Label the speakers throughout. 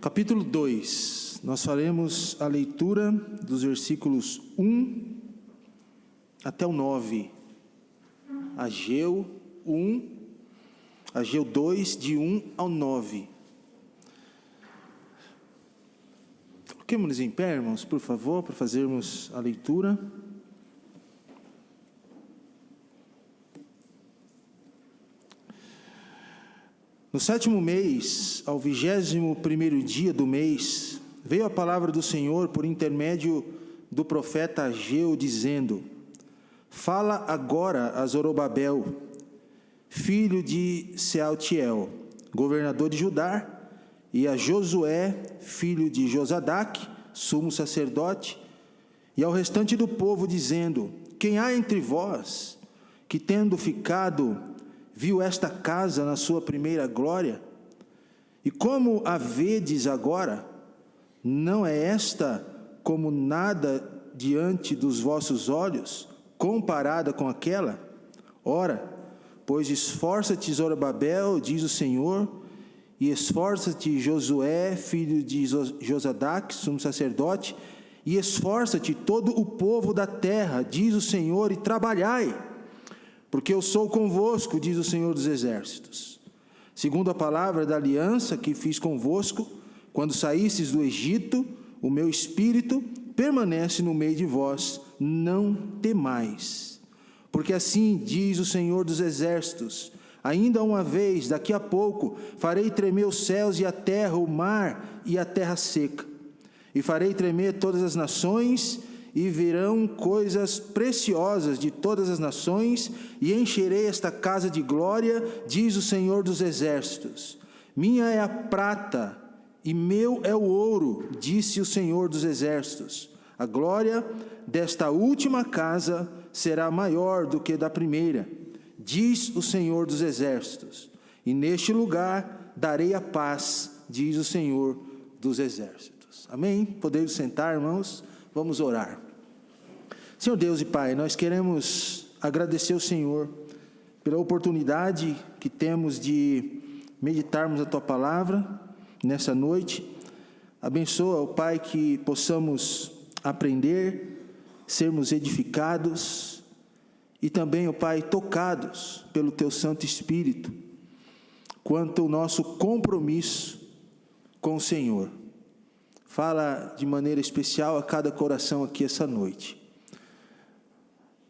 Speaker 1: Capítulo 2, nós faremos a leitura dos versículos 1 até o 9. Ageu 2, de 1 ao 9. Coloquemos-nos em pé, irmãos, por favor, para fazermos a leitura. No 7º mês, ao 21º dia do mês, veio a palavra do Senhor por intermédio do profeta Ageu, dizendo: Fala agora a Zorobabel, filho de Sealtiel, governador de Judá, e a Josué, filho de Josadaque, sumo sacerdote, e ao restante do povo, dizendo: Quem há entre vós que, tendo ficado, viu esta casa na sua primeira glória? E como a vedes agora, não é esta como nada diante dos vossos olhos, comparada com aquela? Ora, pois esforça-te, Zorobabel, diz o Senhor, e esforça-te, Josué, filho de Josadaque, sumo sacerdote, e esforça-te todo o povo da terra, diz o Senhor, e trabalhai, porque eu sou convosco, diz o Senhor dos Exércitos. Segundo a palavra da aliança que fiz convosco, quando saístes do Egito, o meu espírito permanece no meio de vós, não temais. Porque assim diz o Senhor dos Exércitos: ainda uma vez, daqui a pouco, farei tremer os céus e a terra, o mar e a terra seca. E farei tremer todas as nações, e virão coisas preciosas de todas as nações, e encherei esta casa de glória, diz o Senhor dos Exércitos. Minha é a prata, e meu é o ouro, disse o Senhor dos Exércitos. A glória desta última casa será maior do que da primeira, diz o Senhor dos Exércitos. E neste lugar darei a paz, diz o Senhor dos Exércitos. Amém? Podemos sentar, irmãos? Vamos orar. Senhor Deus e Pai, nós queremos agradecer ao Senhor pela oportunidade que temos de meditarmos a Tua Palavra nessa noite. Abençoa, ó Pai, que possamos aprender, sermos edificados e também, ó Pai, tocados pelo Teu Santo Espírito quanto ao nosso compromisso com o Senhor. Fala de maneira especial a cada coração aqui essa noite.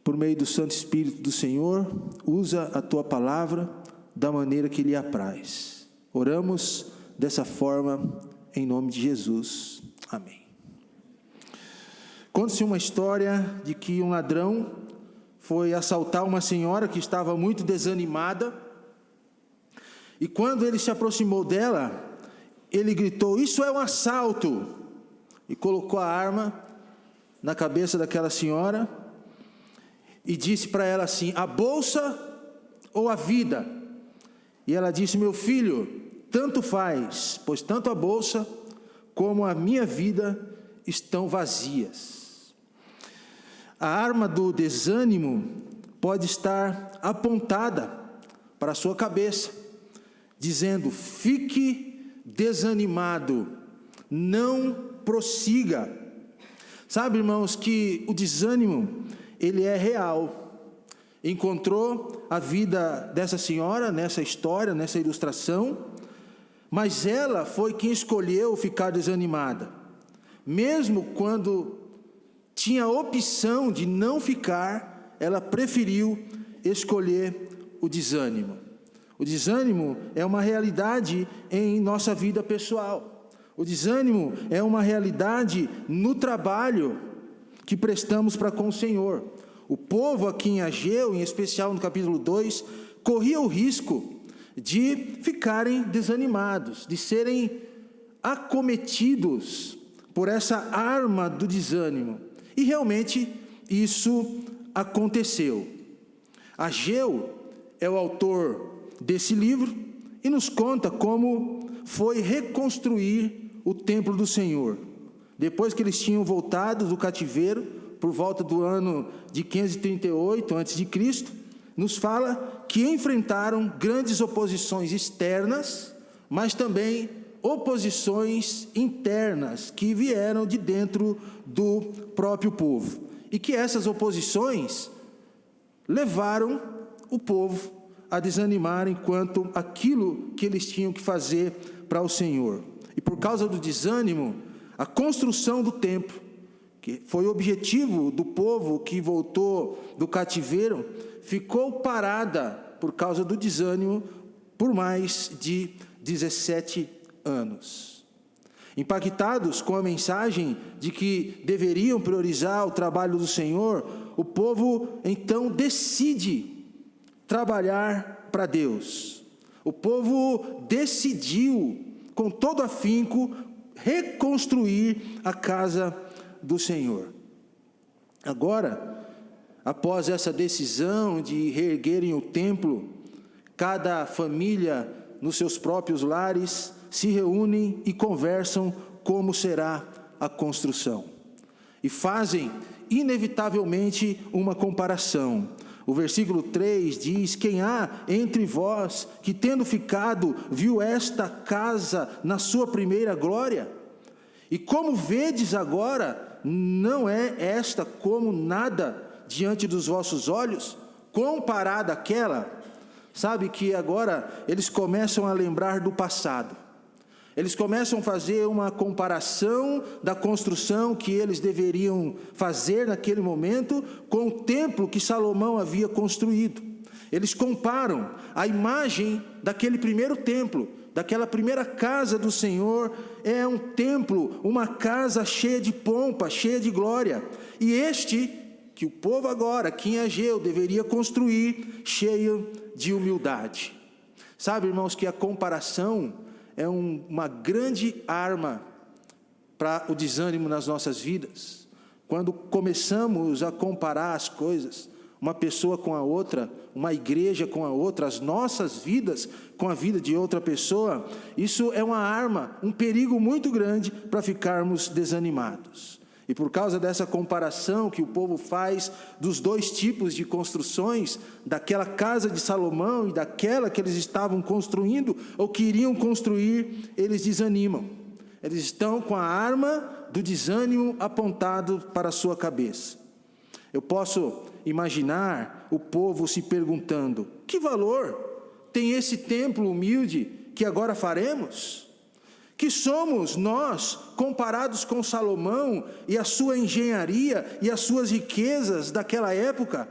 Speaker 1: Por meio do Santo Espírito do Senhor, usa a Tua Palavra da maneira que lhe apraz. Oramos dessa forma, em nome de Jesus. Amém. Conta-se uma história de que um ladrão foi assaltar uma senhora que estava muito desanimada, e quando ele se aproximou dela, ele gritou: "Isso é um assalto!" E colocou a arma na cabeça daquela senhora e disse para ela assim: "A bolsa ou a vida?" E ela disse: "Meu filho, tanto faz, pois tanto a bolsa como a minha vida estão vazias." A arma do desânimo pode estar apontada para a sua cabeça, dizendo: fique desanimado, não prossiga. Sabe, irmãos, que o desânimo, ele é real. Encontrou a vida dessa senhora nessa história, nessa ilustração, mas ela foi quem escolheu ficar desanimada. Mesmo quando tinha a opção de não ficar, ela preferiu escolher o desânimo. O desânimo é uma realidade em nossa vida pessoal. O desânimo é uma realidade no trabalho que prestamos para com o Senhor. O povo aqui em Ageu, em especial no capítulo 2, corria o risco de ficarem desanimados, de serem acometidos por essa arma do desânimo. E realmente isso aconteceu. Ageu é o autor desse livro e nos conta como foi reconstruir o templo do Senhor. Depois que eles tinham voltado do cativeiro, por volta do ano de 538 a.C., nos fala que enfrentaram grandes oposições externas, mas também oposições internas que vieram de dentro do próprio povo. E que essas oposições levaram o povo a desanimarem quanto aquilo que eles tinham que fazer para o Senhor. E por causa do desânimo, a construção do templo, que foi o objetivo do povo que voltou do cativeiro, ficou parada por causa do desânimo por mais de 17 anos. Impactados com a mensagem de que deveriam priorizar o trabalho do Senhor, o povo então decide trabalhar para Deus. O povo decidiu, com todo afinco, reconstruir a casa do Senhor. Agora, após essa decisão de reerguerem o templo, cada família nos seus próprios lares se reúnem e conversam como será a construção. E fazem, inevitavelmente, uma comparação. O versículo 3 diz: quem há entre vós que, tendo ficado, viu esta casa na sua primeira glória? E como vedes agora, não é esta como nada diante dos vossos olhos, comparada àquela? Sabe que agora eles começam a lembrar do passado. Eles começam a fazer uma comparação da construção que eles deveriam fazer naquele momento com o templo que Salomão havia construído. Eles comparam a imagem daquele primeiro templo, daquela primeira casa do Senhor, é um templo, uma casa cheia de pompa, cheia de glória. E este, que o povo agora, aqui em Ageu, deveria construir, cheio de humildade. Sabe, irmãos, que a comparação é uma grande arma para o desânimo nas nossas vidas. Quando começamos a comparar as coisas, uma pessoa com a outra, uma igreja com a outra, as nossas vidas com a vida de outra pessoa, isso é uma arma, um perigo muito grande para ficarmos desanimados. E por causa dessa comparação que o povo faz dos dois tipos de construções, daquela casa de Salomão e daquela que eles estavam construindo ou queriam construir, eles desanimam. Eles estão com a arma do desânimo apontado para a sua cabeça. Eu posso imaginar o povo se perguntando: que valor tem esse templo humilde que agora faremos? Que somos nós comparados com Salomão e a sua engenharia e as suas riquezas daquela época?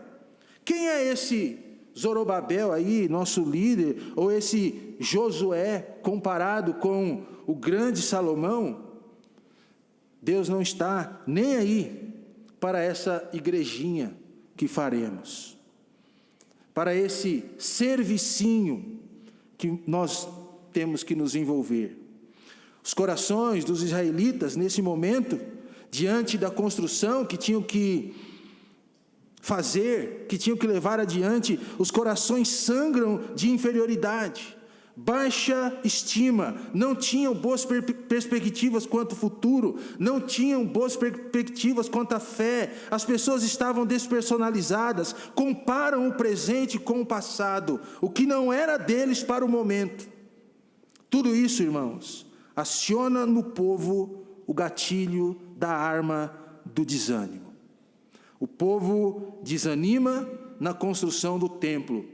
Speaker 1: Quem é esse Zorobabel aí, nosso líder, ou esse Josué comparado com o grande Salomão? Deus não está nem aí para essa igrejinha que faremos, para esse servicinho que nós temos que nos envolver. Os corações dos israelitas, nesse momento, diante da construção que tinham que fazer, que tinham que levar adiante, os corações sangram de inferioridade, baixa estima, não tinham boas perspectivas quanto ao futuro, não tinham boas perspectivas quanto à fé, as pessoas estavam despersonalizadas, comparam o presente com o passado, o que não era deles para o momento. Tudo isso, irmãos, aciona no povo o gatilho da arma do desânimo. O povo desanima na construção do templo.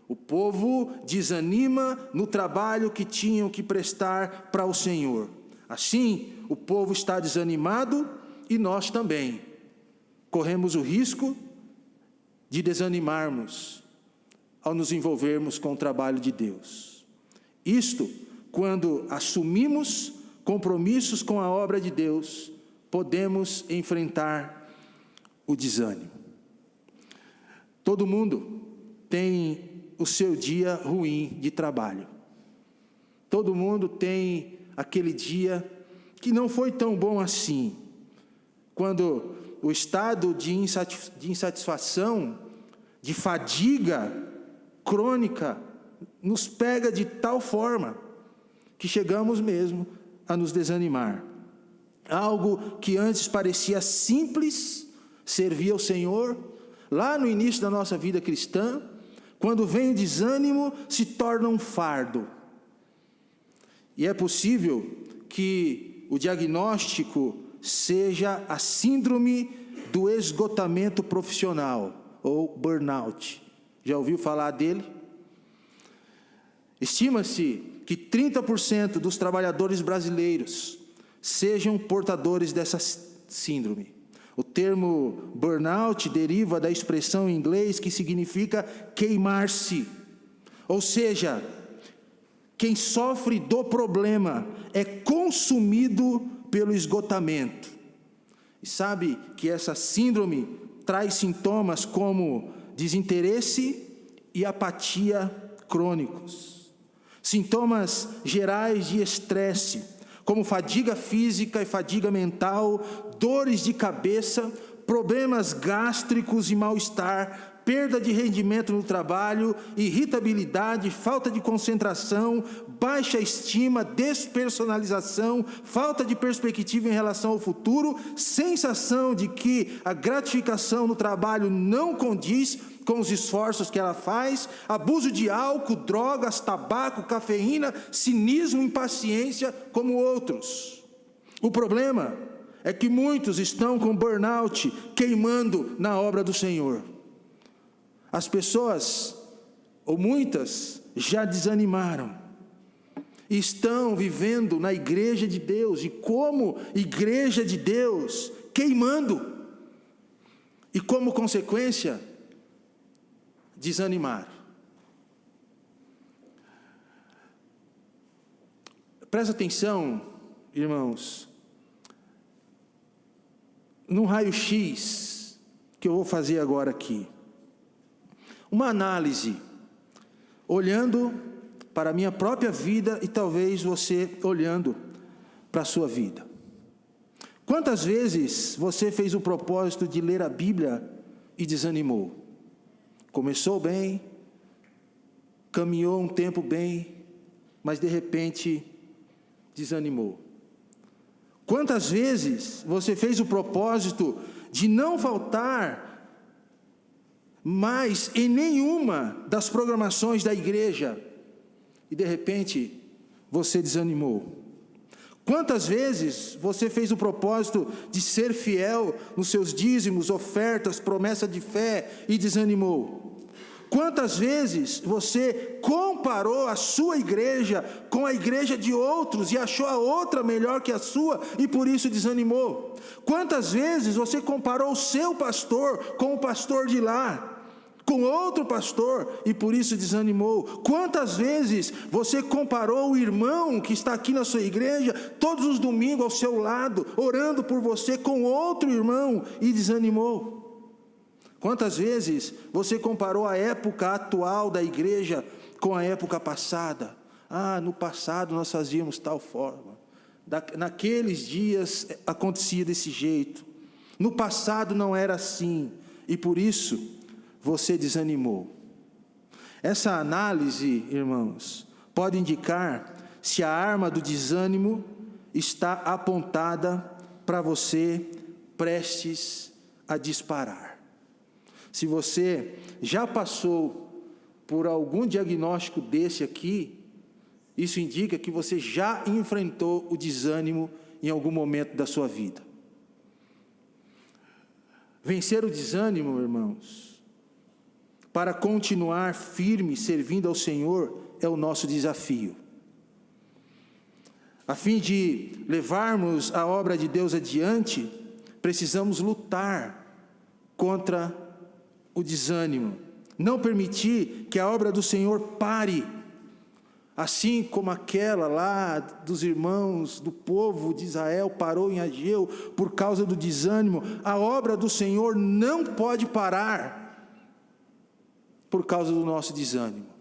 Speaker 1: O povo desanima no trabalho que tinham que prestar para o Senhor. Assim, o povo está desanimado e nós também corremos o risco de desanimarmos ao nos envolvermos com o trabalho de Deus. Isto, quando assumimos compromissos com a obra de Deus, podemos enfrentar o desânimo. Todo mundo tem o seu dia ruim de trabalho. Todo mundo tem aquele dia que não foi tão bom assim. Quando o estado de insatisfação, de fadiga crônica, nos pega de tal forma que chegamos mesmo a nos desanimar. Algo que antes parecia simples, servir ao Senhor, lá no início da nossa vida cristã, quando vem o desânimo, se torna um fardo. E é possível que o diagnóstico seja a síndrome do esgotamento profissional, ou burnout. Já ouviu falar dele? Estima-se que 30% dos trabalhadores brasileiros sejam portadores dessa síndrome. O termo burnout deriva da expressão em inglês que significa queimar-se. Ou seja, quem sofre do problema é consumido pelo esgotamento. E sabe que essa síndrome traz sintomas como desinteresse e apatia crônicos. Sintomas gerais de estresse, como fadiga física e fadiga mental, dores de cabeça, problemas gástricos e mal-estar, perda de rendimento no trabalho, irritabilidade, falta de concentração, baixa estima, despersonalização, falta de perspectiva em relação ao futuro, sensação de que a gratificação no trabalho não condiz com os esforços que ela faz, abuso de álcool, drogas, tabaco, cafeína, cinismo, impaciência, como outros. O problema é que muitos estão com burnout queimando na obra do Senhor. As pessoas, ou muitas, já desanimaram. Estão vivendo na igreja de Deus, e como igreja de Deus, queimando. E como consequência, desanimar. Presta atenção, irmãos, no raio-x que eu vou fazer agora aqui. Uma análise, olhando para a minha própria vida e talvez você olhando para a sua vida. Quantas vezes você fez o propósito de ler a Bíblia e desanimou? Começou bem, caminhou um tempo bem, mas de repente desanimou. Quantas vezes você fez o propósito de não faltar mais em nenhuma das programações da igreja e de repente você desanimou? Quantas vezes você fez o propósito de ser fiel nos seus dízimos, ofertas, promessa de fé e desanimou? Quantas vezes você comparou a sua igreja com a igreja de outros e achou a outra melhor que a sua e por isso desanimou? Quantas vezes você comparou o seu pastor com o pastor de lá, com outro pastor e por isso desanimou? Quantas vezes você comparou o irmão que está aqui na sua igreja todos os domingos ao seu lado, orando por você, com outro irmão e desanimou? Quantas vezes você comparou a época atual da igreja com a época passada? No passado nós fazíamos tal forma, naqueles dias acontecia desse jeito, no passado não era assim, e por isso você desanimou. Essa análise, irmãos, pode indicar se a arma do desânimo está apontada para você, prestes a disparar. Se você já passou por algum diagnóstico desse aqui, isso indica que você já enfrentou o desânimo em algum momento da sua vida. Vencer o desânimo, irmãos, para continuar firme servindo ao Senhor, é o nosso desafio. A fim de levarmos a obra de Deus adiante, precisamos lutar contra o desânimo, não permitir que a obra do Senhor pare, assim como aquela lá dos irmãos do povo de Israel parou em Ageu por causa do desânimo. A obra do Senhor não pode parar por causa do nosso desânimo.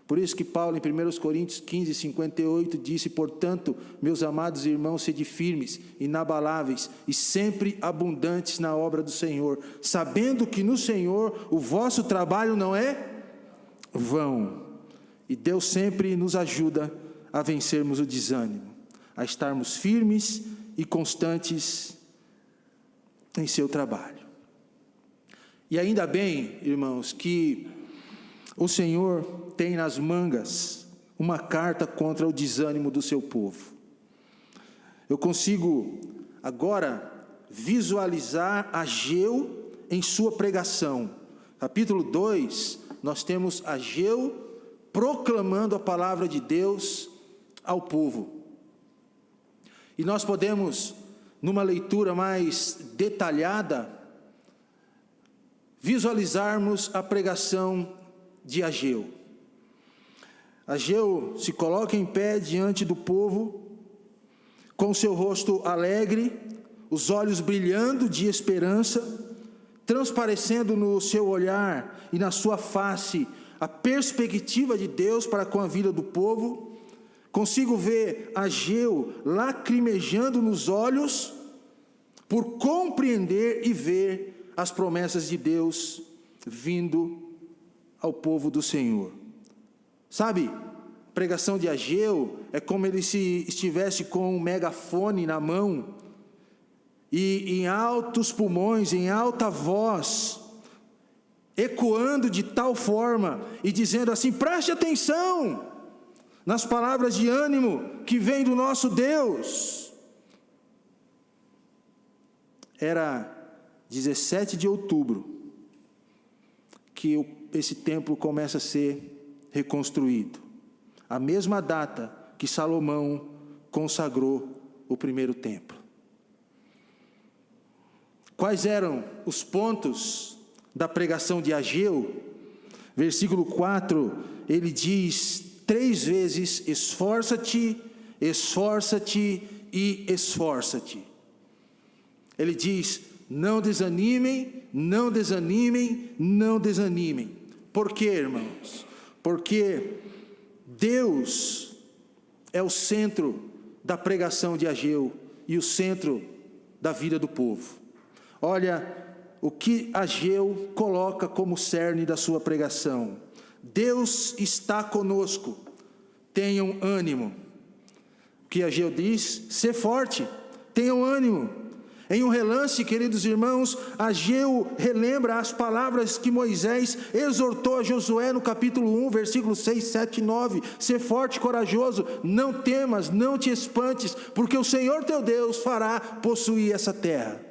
Speaker 1: Por isso que Paulo, em 1 Coríntios 15, 58, disse: portanto, meus amados irmãos, sede firmes, inabaláveis e sempre abundantes na obra do Senhor, sabendo que no Senhor o vosso trabalho não é vão. E Deus sempre nos ajuda a vencermos o desânimo, a estarmos firmes e constantes em seu trabalho. E ainda bem, irmãos, que o Senhor tem nas mangas uma carta contra o desânimo do seu povo. Eu consigo agora visualizar Ageu em sua pregação. Capítulo 2, nós temos Ageu proclamando a palavra de Deus ao povo. E nós podemos, numa leitura mais detalhada, visualizarmos a pregação de Ageu. Ageu se coloca em pé diante do povo, com seu rosto alegre, os olhos brilhando de esperança, transparecendo no seu olhar e na sua face a perspectiva de Deus para com a vida do povo. Consigo ver Ageu lacrimejando nos olhos, por compreender e ver as promessas de Deus vindo ao povo do Senhor. Sabe, a pregação de Ageu é como ele se estivesse com um megafone na mão e em altos pulmões, em alta voz, ecoando de tal forma e dizendo assim: preste atenção nas palavras de ânimo que vem do nosso Deus. Era 17 de outubro que esse templo começa a ser reconstruído. A mesma data que Salomão consagrou o primeiro templo. Quais eram os pontos da pregação de Ageu? Versículo 4, ele diz 3 vezes: esforça-te, esforça-te e esforça-te. Ele diz: não desanimem, não desanimem, não desanimem. Por quê, irmãos? Porque Deus é o centro da pregação de Ageu e o centro da vida do povo. Olha o que Ageu coloca como cerne da sua pregação: Deus está conosco, tenham ânimo. O que Ageu diz? Ser forte, tenham ânimo. Em um relance, queridos irmãos, Ageu relembra as palavras que Moisés exortou a Josué no capítulo 1, versículos 6, 7 e 9. Ser forte e corajoso, não temas, não te espantes, porque o Senhor teu Deus fará possuir essa terra.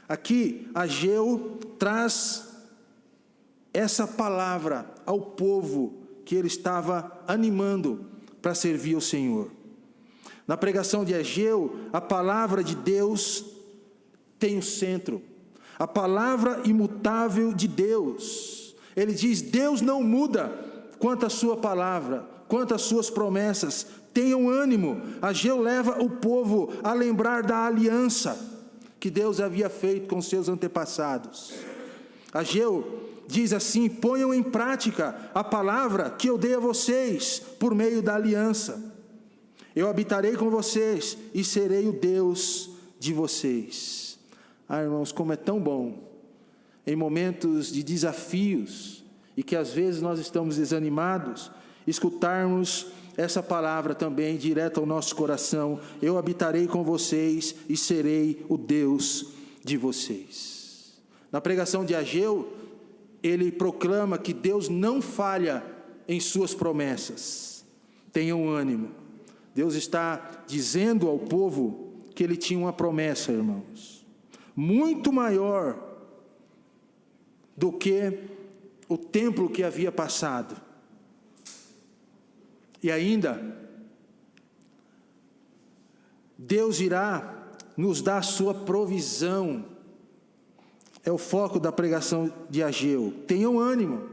Speaker 1: Aqui, Ageu traz essa palavra ao povo que ele estava animando para servir ao Senhor. Na pregação de Ageu, a palavra de Deus tem o centro, a palavra imutável de Deus. Ele diz: Deus não muda quanto à sua palavra, quanto às suas promessas. Tenham ânimo. Ageu leva o povo a lembrar da aliança que Deus havia feito com seus antepassados. Ageu diz assim: ponham em prática a palavra que eu dei a vocês por meio da aliança. Eu habitarei com vocês e serei o Deus de vocês. Ah, irmãos, como é tão bom, em momentos de desafios, e que às vezes nós estamos desanimados, escutarmos essa palavra também direto ao nosso coração: eu habitarei com vocês e serei o Deus de vocês. Na pregação de Ageu, ele proclama que Deus não falha em suas promessas. Tenham ânimo. Deus está dizendo ao povo que ele tinha uma promessa, irmãos, muito maior do que o templo que havia passado. E ainda, Deus irá nos dar sua provisão. É o foco da pregação de Ageu. Tenham ânimo.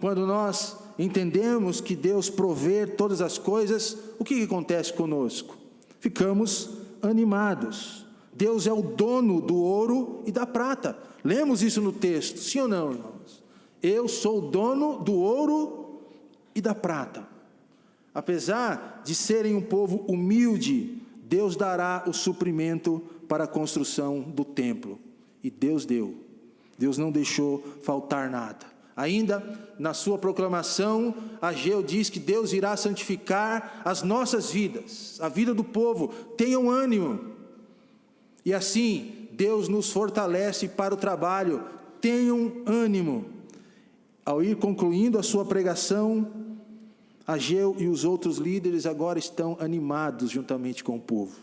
Speaker 1: Quando nós entendemos que Deus provê todas as coisas, o que acontece conosco? Ficamos animados. Deus é o dono do ouro e da prata. Lemos isso no texto, sim ou não, irmãos? Eu sou o dono do ouro e da prata. Apesar de serem um povo humilde, Deus dará o suprimento para a construção do templo. E Deus deu. Deus não deixou faltar nada. Ainda na sua proclamação, Ageu diz que Deus irá santificar as nossas vidas, a vida do povo. Tenham ânimo. E assim, Deus nos fortalece para o trabalho. Tenham ânimo. Ao ir concluindo a sua pregação, Ageu e os outros líderes agora estão animados juntamente com o povo,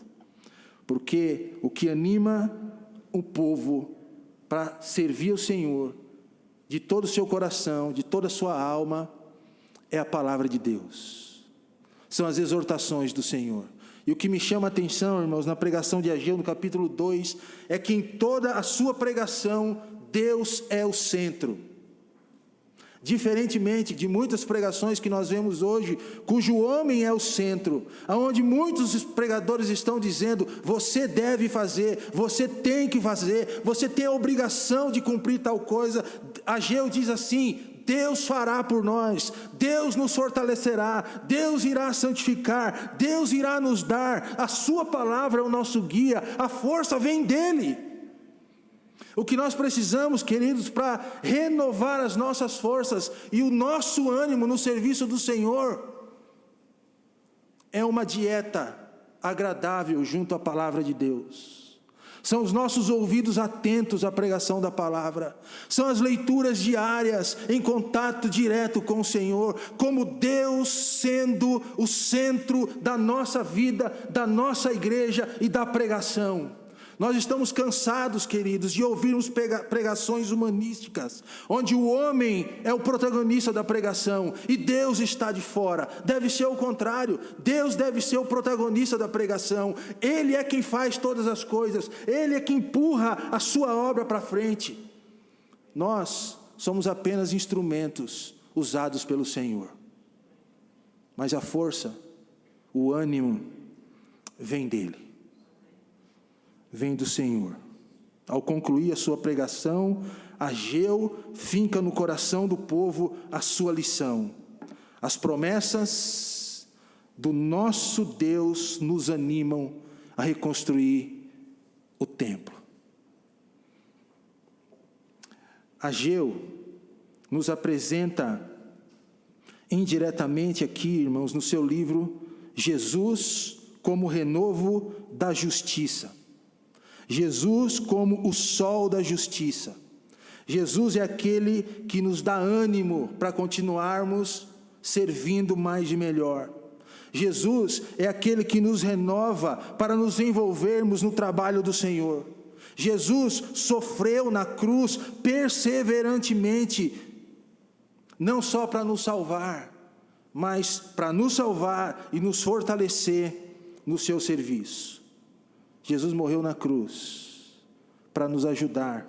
Speaker 1: porque o que anima o povo para servir o Senhor de todo o seu coração, de toda a sua alma, é a palavra de Deus, são as exortações do Senhor. E o que me chama a atenção, irmãos, na pregação de Ageu, no capítulo 2, é que em toda a sua pregação, Deus é o centro. Diferentemente de muitas pregações que nós vemos hoje, cujo homem é o centro, aonde muitos pregadores estão dizendo, você deve fazer, você tem que fazer, você tem a obrigação de cumprir tal coisa. Ageu diz assim: Deus fará por nós, Deus nos fortalecerá, Deus irá santificar, Deus irá nos dar, a sua palavra é o nosso guia, a força vem dele. O que nós precisamos, queridos, para renovar as nossas forças e o nosso ânimo no serviço do Senhor, é uma dieta agradável junto à palavra de Deus. São os nossos ouvidos atentos à pregação da palavra, são as leituras diárias em contato direto com o Senhor, como Deus sendo o centro da nossa vida, da nossa igreja e da pregação. Nós estamos cansados, queridos, de ouvirmos pregações humanísticas, onde o homem é o protagonista da pregação e Deus está de fora. Deve ser o contrário, Deus deve ser o protagonista da pregação. Ele é quem faz todas as coisas, Ele é quem empurra a sua obra para frente. Nós somos apenas instrumentos usados pelo Senhor, mas a força, o ânimo vem dEle, vem do Senhor. Ao concluir a sua pregação, Ageu finca no coração do povo a sua lição. As promessas do nosso Deus nos animam a reconstruir o templo. Ageu nos apresenta indiretamente aqui, irmãos, no seu livro, Jesus como renovo da justiça. Jesus como o sol da justiça. Jesus é aquele que nos dá ânimo para continuarmos servindo mais e melhor. Jesus é aquele que nos renova para nos envolvermos no trabalho do Senhor. Jesus sofreu na cruz perseverantemente, não só para nos salvar, mas para nos salvar e nos fortalecer no seu serviço. Jesus morreu na cruz para nos ajudar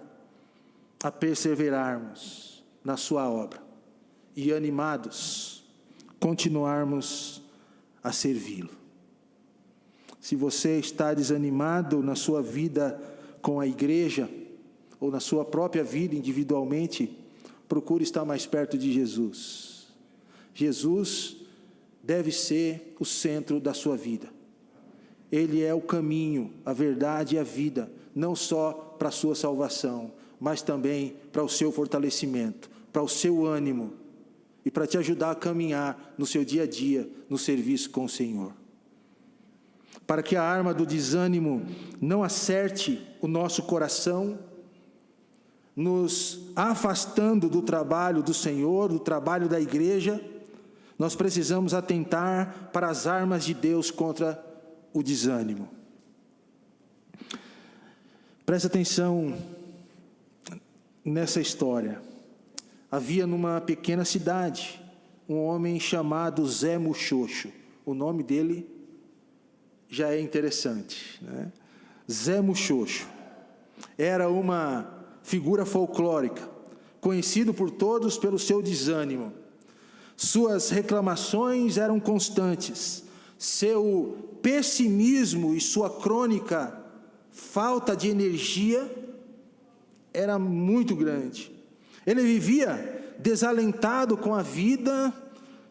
Speaker 1: a perseverarmos na sua obra e, animados, continuarmos a servi-lo. Se você está desanimado na sua vida com a igreja ou na sua própria vida individualmente, procure estar mais perto de Jesus. Jesus deve ser o centro da sua vida. Ele é o caminho, a verdade e a vida, não só para a sua salvação, mas também para o seu fortalecimento, para o seu ânimo e para te ajudar a caminhar no seu dia a dia, no serviço com o Senhor. Para que a arma do desânimo não acerte o nosso coração, nos afastando do trabalho do Senhor, do trabalho da igreja, nós precisamos atentar para as armas de Deus contra o desânimo. Presta atenção nessa história. Havia numa pequena cidade um homem chamado Zé Muxoxo. O nome dele já é interessante, né? Zé Muxoxo era uma figura folclórica, conhecido por todos pelo seu desânimo. Suas reclamações eram constantes, seu pessimismo e sua crônica falta de energia era muito grande. Ele vivia desalentado com a vida,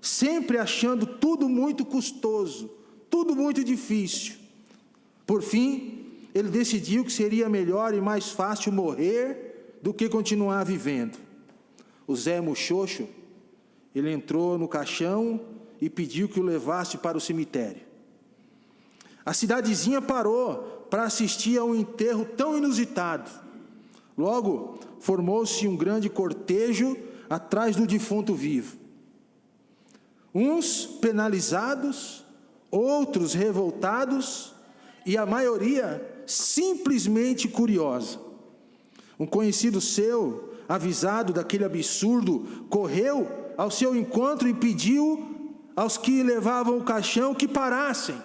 Speaker 1: sempre achando tudo muito custoso, tudo muito difícil. Por fim, ele decidiu que seria melhor e mais fácil morrer do que continuar vivendo. O Zé Muxoxo, ele entrou no caixão e pediu que o levasse para o cemitério. A cidadezinha parou para assistir a um enterro tão inusitado. Logo, formou-se um grande cortejo atrás do defunto vivo. uns penalizados, outros revoltados e a maioria simplesmente curiosa. Um conhecido seu, avisado daquele absurdo, correu ao seu encontro e pediu aos que levavam o caixão que parassem.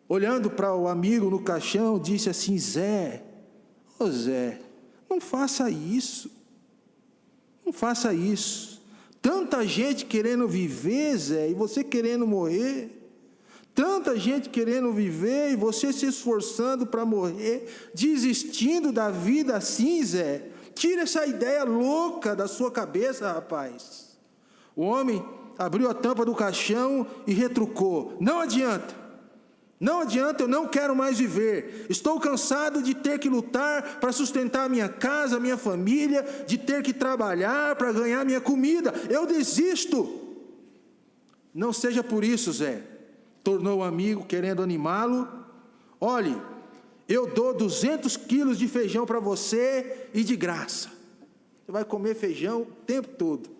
Speaker 1: Olhando para o amigo no caixão, disse assim: Zé, não faça isso. Não faça isso. Tanta gente querendo viver, Zé, e você querendo morrer. Tanta gente querendo viver e você se esforçando para morrer, desistindo da vida assim, Zé. Tira essa ideia louca da sua cabeça, rapaz. O homem abriu a tampa do caixão e retrucou: não adianta. Não adianta, eu não quero mais viver. Estou cansado de ter que lutar para sustentar minha casa, minha família, de ter que trabalhar para ganhar minha comida. Eu desisto. Não seja por isso, Zé, tornou o amigo, querendo animá-lo. Olhe, eu dou 200 quilos de feijão para você e de graça. Você vai comer feijão o tempo todo.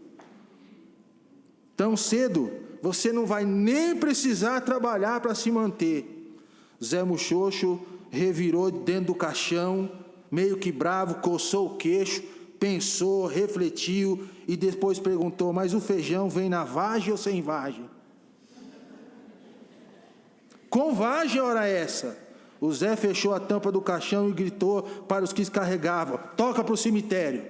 Speaker 1: Tão cedo você não vai nem precisar trabalhar para se manter. Zé Muxoxo revirou dentro do caixão, meio que bravo, coçou o queixo, pensou, refletiu e depois perguntou: mas o feijão vem na vagem ou sem vagem? Com vagem, ora essa. O Zé fechou a tampa do caixão e gritou para os que carregavam: toca para o cemitério.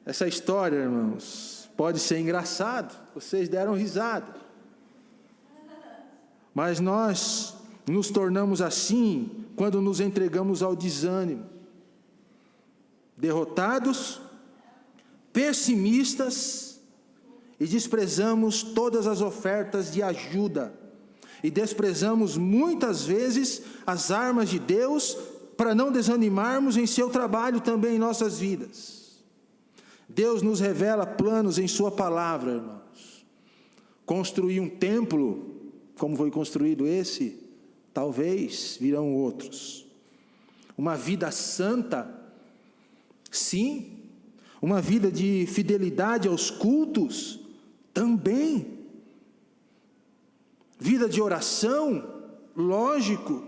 Speaker 1: Essa história, irmãos, pode ser engraçado, vocês deram risada, mas nós nos tornamos assim quando nos entregamos ao desânimo, derrotados, pessimistas, e desprezamos todas as ofertas de ajuda, e desprezamos muitas vezes as armas de Deus para não desanimarmos em seu trabalho também em nossas vidas. Deus nos revela planos em sua palavra, irmãos. Construir um templo, como foi construído esse, talvez virão outros. Uma vida santa, sim. Uma vida de fidelidade aos cultos, também. Vida de oração, lógico.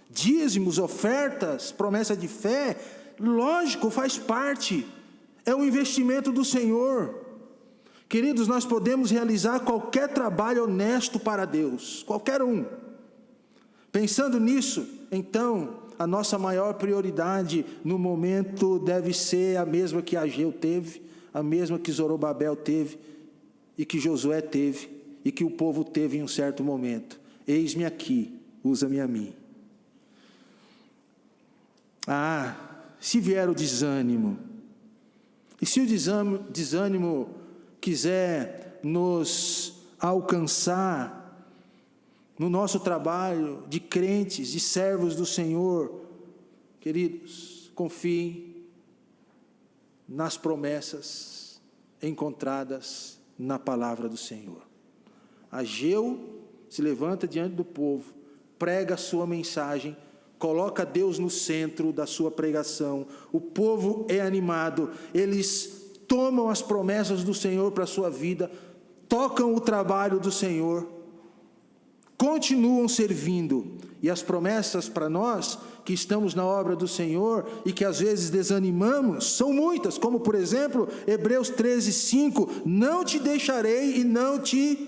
Speaker 1: Dízimos, ofertas, promessa de fé, lógico, faz parte. É um investimento do Senhor. Queridos, nós podemos realizar qualquer trabalho honesto para Deus, qualquer um. Pensando nisso, então, a nossa maior prioridade no momento deve ser a mesma que Ageu teve, a mesma que Zorobabel teve, e que Josué teve, e que o povo teve em um certo momento: eis-me aqui, usa-me a mim. Se vier o desânimo, e se o desânimo quiser nos alcançar no nosso trabalho de crentes, de servos do Senhor, queridos, confiem nas promessas encontradas na palavra do Senhor. Ageu se levanta diante do povo, prega a sua mensagem, coloca Deus no centro da sua pregação. O povo é animado, eles tomam as promessas do Senhor para a sua vida, tocam o trabalho do Senhor, continuam servindo. E as promessas para nós, que estamos na obra do Senhor e que às vezes desanimamos, são muitas, como por exemplo, Hebreus 13:5, não te deixarei e não te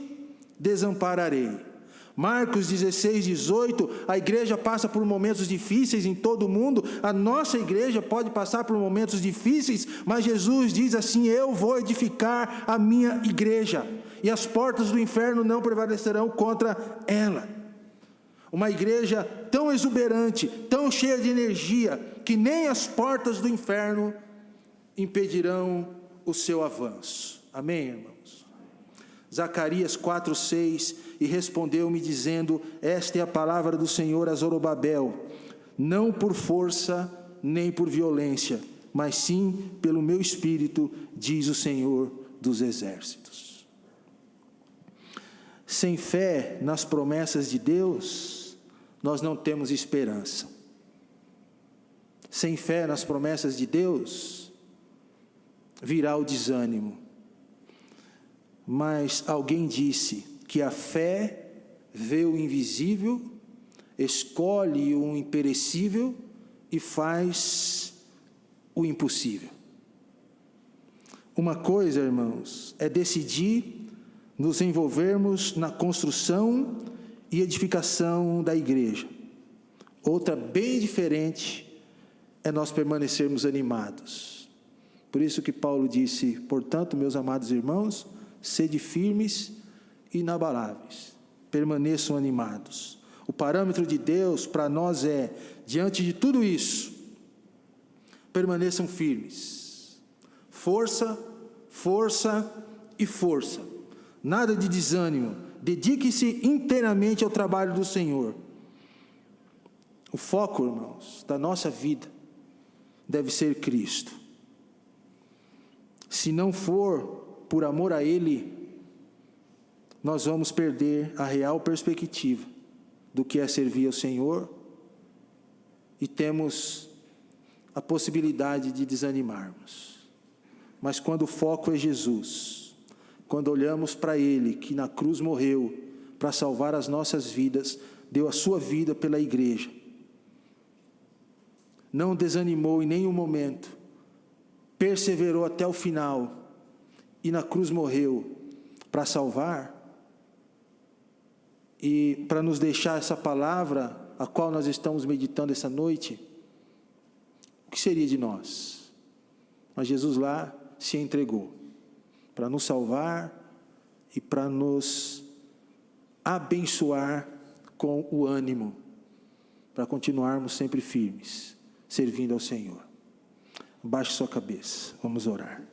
Speaker 1: desampararei. Marcos 16:18, a igreja passa por momentos difíceis em todo o mundo, a nossa igreja pode passar por momentos difíceis, mas Jesus diz assim: eu vou edificar a minha igreja, e as portas do inferno não prevalecerão contra ela. Uma igreja tão exuberante, tão cheia de energia, que nem as portas do inferno impedirão o seu avanço. Amém, irmãos? Zacarias 4:6, e respondeu-me dizendo: esta é a palavra do Senhor a Zorobabel, não por força nem por violência, mas sim pelo meu espírito, diz o Senhor dos exércitos. Sem fé nas promessas de Deus, nós não temos esperança. Sem fé nas promessas de Deus, virá o desânimo. Mas alguém disse que a fé vê o invisível, escolhe o imperecível e faz o impossível. Uma coisa, irmãos, é decidir nos envolvermos na construção e edificação da igreja. Outra, bem diferente, é nós permanecermos animados. Por isso que Paulo disse: portanto, meus amados irmãos, sede firmes e inabaláveis, permaneçam animados. O parâmetro de Deus para nós é, diante de tudo isso, permaneçam firmes. Força, força e força. Nada de desânimo. Dedique-se inteiramente ao trabalho do Senhor. O foco, irmãos, da nossa vida deve ser Cristo. Se não for por amor a Ele, nós vamos perder a real perspectiva do que é servir ao Senhor e temos a possibilidade de desanimarmos. Mas quando o foco é Jesus, quando olhamos para Ele, que na cruz morreu para salvar as nossas vidas, deu a sua vida pela igreja, não desanimou em nenhum momento, perseverou até o final e na cruz morreu para salvar e para nos deixar essa palavra a qual nós estamos meditando essa noite. O que seria de nós? Mas Jesus lá se entregou para nos salvar e para nos abençoar com o ânimo, para continuarmos sempre firmes, servindo ao Senhor. Baixe sua cabeça, vamos orar.